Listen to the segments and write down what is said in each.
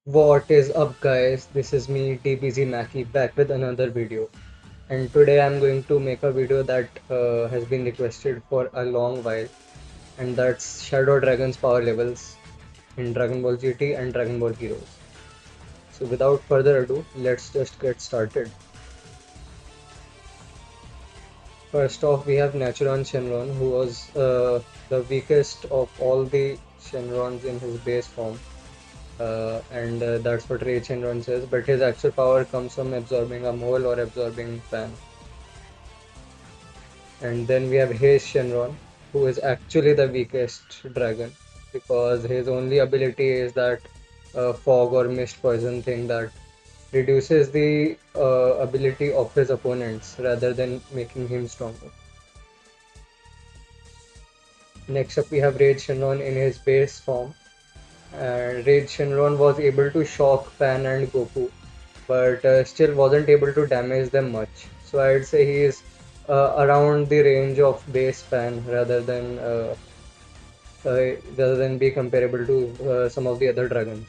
What is up, guys? This is me, DBZ Mackie, back with another video. And today I'm going to make a video that has been requested for a long while, and that's Shadow Dragon's power levels in Dragon Ball GT and Dragon Ball Heroes. So, without further ado, let's just get started. First off, we have Naturon Shenron, who was the weakest of all the Shenrons in his base form. And that's what Ray Chenron says. But his actual power comes from absorbing a mole or absorbing fan. And then we have Haze Shenron, who is actually the weakest dragon because his only ability is that fog or mist poison thing that reduces the ability of his opponents rather than making him stronger. Next up, we have Rage Shenron in his base form. Rage Shenron was able to shock Pan and Goku, but still wasn't able to damage them much. So I'd say he is around the range of base Pan rather than be comparable to some of the other dragons.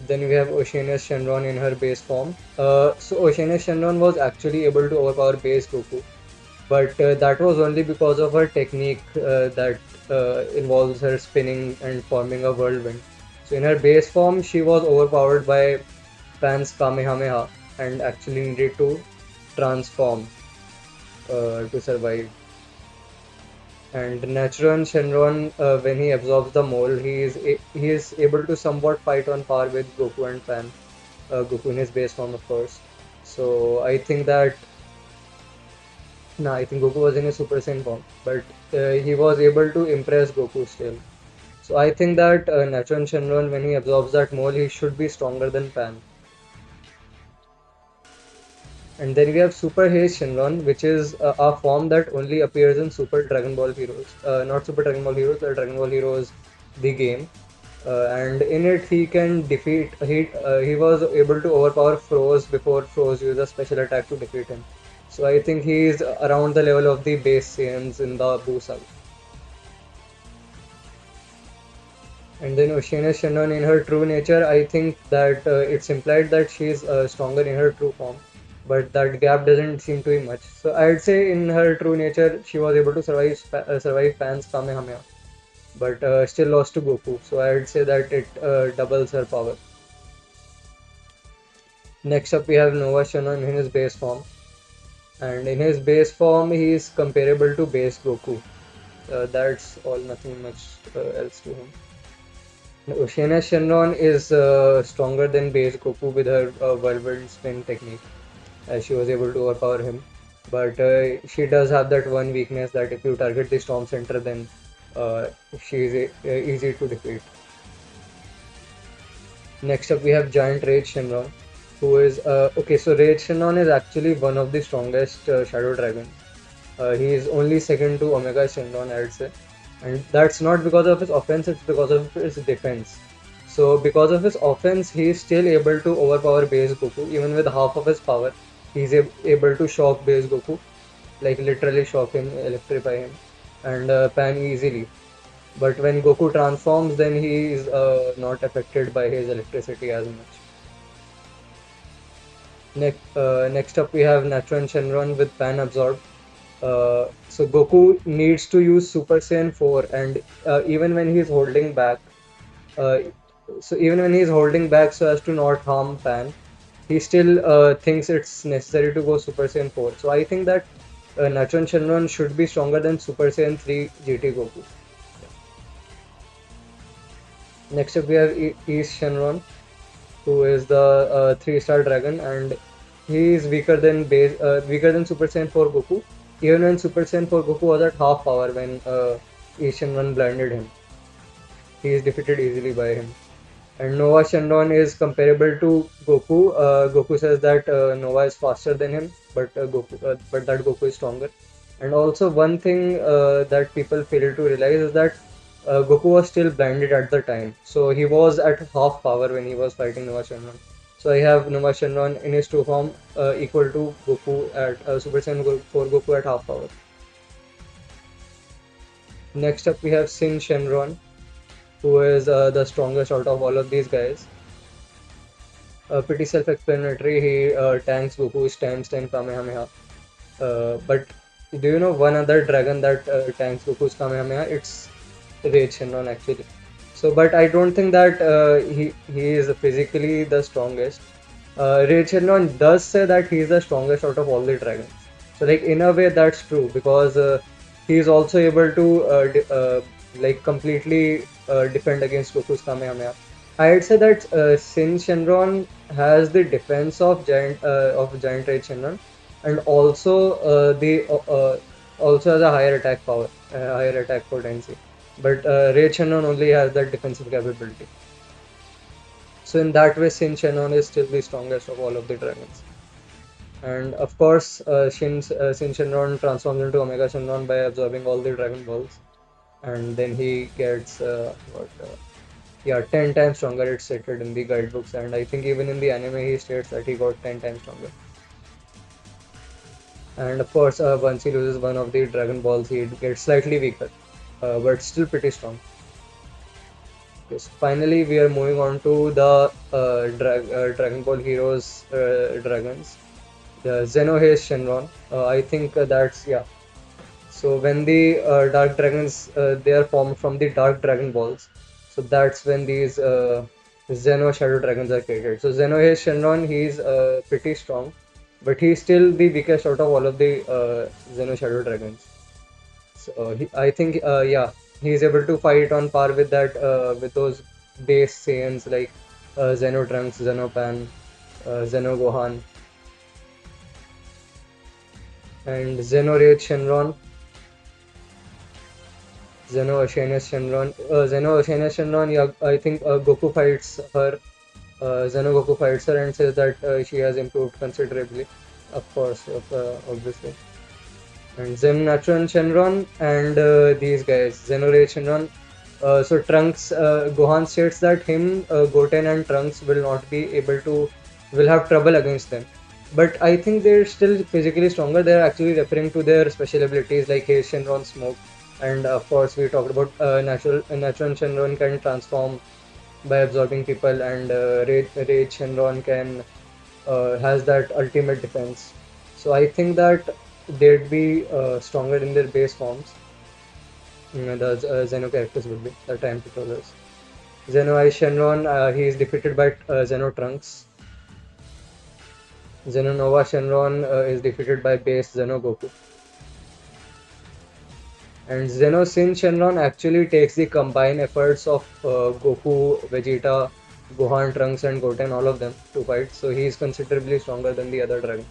Then we have Oceanus Shenron in her base form. So Oceanus Shenron was actually able to overpower base Goku, but that was only because of her technique that involves her spinning and forming a whirlwind. So in her base form, she was overpowered by Pan's Kamehameha and actually needed to transform to survive. And Naturon Shenron, when he absorbs the mole, he is able to somewhat fight on par with Goku and Pan. Goku in his base form, of course. So I think that nah, I think Goku was in his Super Saiyan form, but he was able to impress Goku still. So I think that Naturon Shenron, when he absorbs that mole, he should be stronger than Pan. And then we have Super Haze Shenron, which is a form that only appears in Super Dragon Ball Heroes. Not Super Dragon Ball Heroes, Dragon Ball Heroes, the game. And in it, he can defeat. He was able to overpower Froze before Froze used a special attack to defeat him. So I think he is around the level of the base Saiyans in the Buu saga. And then Oceania Shannon in her true nature, I think that it's implied that she's stronger in her true form, but that gap doesn't seem to be much. So I'd say in her true nature, she was able to survive Pan's Kamehameha, but still lost to Goku. So I'd say that it doubles her power. Next up, we have Nova Shannon in his base form, and in his base form, he is comparable to base Goku. That's all, nothing much else to him. Oceania Shenron is stronger than base Goku with her whirlwind spin technique, as she was able to overpower him. But she does have that one weakness that if you target the Storm Center, then she is easy to defeat. Next up, we have Giant Rage Shenron, who is okay. So Rage Shenron is actually one of the strongest Shadow Dragons. He is only second to Omega Shenron, I would say. And that's not because of his offense, it's because of his defense. So, because of his offense, he is still able to overpower base Goku, even with half of his power. He's able to shock base Goku, like literally shock him, electrify him, and Pan easily. But when Goku transforms, then he is not affected by his electricity as much. Next up, we have Natural Shenron with Pan Absorb. So Goku needs to use Super Saiyan 4, and even when he's holding back, uh, even when he's holding back so as to not harm Pan, he still thinks it's necessary to go Super Saiyan 4. So I think that Natural Shenron should be stronger than Super Saiyan 3 GT Goku. Next up, we have East Shenron, who is the 3-star dragon, and he is weaker than Super Saiyan 4 Goku. Even when Super Saiyan 4 Goku was at half power when East Shenron blinded him, he is defeated easily by him. And Nova Shenron is comparable to Goku. Goku says that Nova is faster than him, but that Goku is stronger. And also one thing that people fail to realize is that Goku was still blinded at the time, so he was at half power when he was fighting Nova Shenron. So I have Nova Shenron in his true form equal to Goku at Super Saiyan 4 Goku at half power. Next up we have Sin Shenron, who is the strongest out of all of these guys. Pretty self-explanatory. He tanks Goku's times 10 Kamehameha. But do you know one other dragon that tanks Goku's Kamehameha? It's Rage Shenron actually. So, but I don't think that he is physically the strongest. Rage Shenron does say that he is the strongest out of all the dragons. So, like in a way, that's true because he is also able to like completely defend against Goku's Kamehameha. I'd say that Sin Shenron has the defense of Giant Rage Shenron, and also the also has a higher attack power, higher attack potency. But Rage Shenron only has that defensive capability. So in that way, Sin Shenron is still the strongest of all of the dragons. And of course, Sin Shenron transforms into Omega Shenron by absorbing all the Dragon Balls, and then he gets yeah, 10 times stronger. It's stated in the guidebooks, and I think even in the anime he states that he got 10 times stronger. And of course, once he loses one of the Dragon Balls, he gets slightly weaker, but still pretty strong. Okay, so finally, we are moving on to the Dragon Ball Heroes dragons, the Xenohaze Shenron. I think that's yeah. So when the Dark Dragons they are formed from the Dark Dragon Balls, so that's when these Xeno Shadow Dragons are created. So Xenohaze Shenron, he's pretty strong, but he's still the weakest out of all of the Xeno Shadow Dragons. So I think yeah, he's able to fight on par with that with those base Saiyans like Xeno Trunks, Xeno Pan, Xeno Gohan, and Xeno Rage Shenron, Xeno Oceanus Shenron. Xeno Oceanus Shenron, yeah, I think Goku fights her. Xeno Goku fights her and says that she has improved considerably. Of course, obviously. And Zen Natural Shenron and these guys, Xenoray Shenron. So Trunks, Gohan states that him, Goten and Trunks will not be able to, will have trouble against them. But I think they're still physically stronger. They're actually referring to their special abilities like Haze Shenron Smoke. And of course, we talked about Natural Shenron can transform by absorbing people, and Rage Shenron can has that ultimate defense. So I think that they'd be stronger in their base forms. The Zeno characters would be the time controllers. Zeno Ice Shenron, he is defeated by Zeno Trunks. Zeno Nova Shenron is defeated by base Zeno Goku. And Zeno Sin Shenron actually takes the combined efforts of Goku, Vegeta, Gohan, Trunks, and Goten, all of them, to fight. So he is considerably stronger than the other dragons.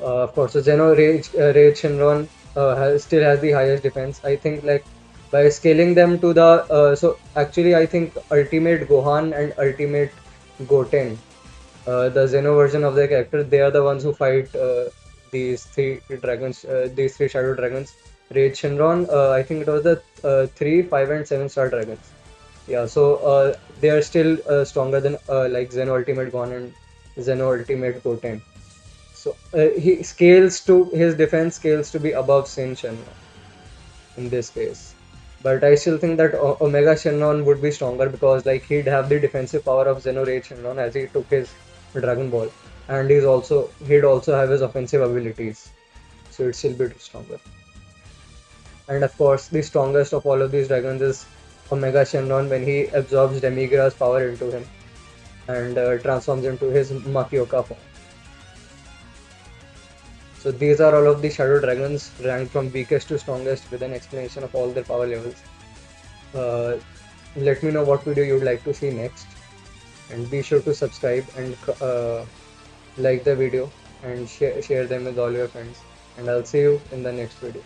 Of course, so Rage Shenron still has the highest defense. I think like by scaling them to the so actually I think Ultimate Gohan and Ultimate Goten, the Xeno version of their character, they are the ones who fight these three dragons, these three shadow dragons. Rage Shenron, I think it was the 3, 5, and 7-star dragons. Yeah, so they are still stronger than like Xeno Ultimate Gohan and Xeno Ultimate Goten. So he scales to his defense scales to be above Sin Shenron in this case. But I still think that Omega Shenron would be stronger because like he'd have the defensive power of Xenoray Shenron as he took his Dragon Ball, and he'd also have his offensive abilities, so it'd still be stronger. And of course, the strongest of all of these dragons is Omega Shenron when he absorbs Demigra's power into him and transforms into his Makioka form. So these are all of the shadow dragons ranked from weakest to strongest with an explanation of all their power levels. Let me know what video you would like to see next, and be sure to subscribe and like the video and share them with all your friends. And I'll see you in the next video.